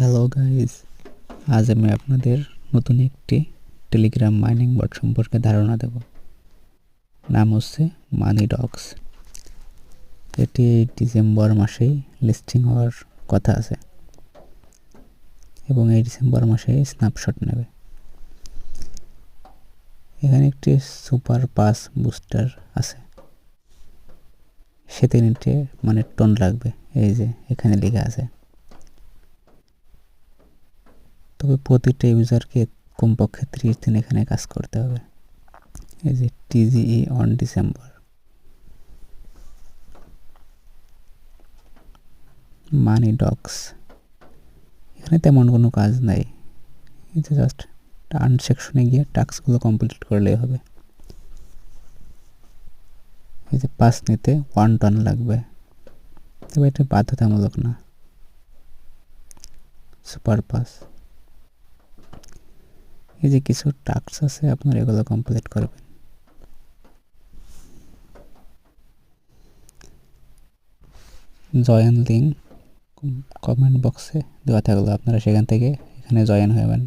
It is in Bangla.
হ্যালো গাইস, আজ আমি আপনাদের নতুন একটি টেলিগ্রাম মাইনিং বট সম্পর্কে ধারণা দেব। নাম হচ্ছে মানি ডগস। এটি ডিসেম্বর মাসেই লিস্টিং হওয়ার কথা আছে এবং এই ডিসেম্বর মাসে স্ন্যাপশট নেবে। এখানে একটি সুপার পাস বুস্টার আছে, সেতে নিতে মানে টন লাগবে, এই যে এখানে লেখা আছে। তবে প্রতিটা ইউজারকে কমপক্ষে 30 দিন এখানে কাজ করতে হবে। এই যে টিজিই অন ডিসেম্বর। মানি ডগস, এখানে তেমন কোনো কাজ নাই, এটা জাস্ট টার্ন সেকশনে গিয়ে টাস্কগুলো কমপ্লিট করলেই হবে। এই যে পাস নিতে 1 টন লাগবে, তবে এটা বাধ্যতামূলক না। সুপার পাস, এই যে কিছু টাস্ক আছে, আপনারা এগুলো কমপ্লিট করবেন। জয়েন লিঙ্ক কমেন্ট বক্সে দেওয়া থাকলো, আপনারা সেখান থেকে এখানে জয়েন হবেন।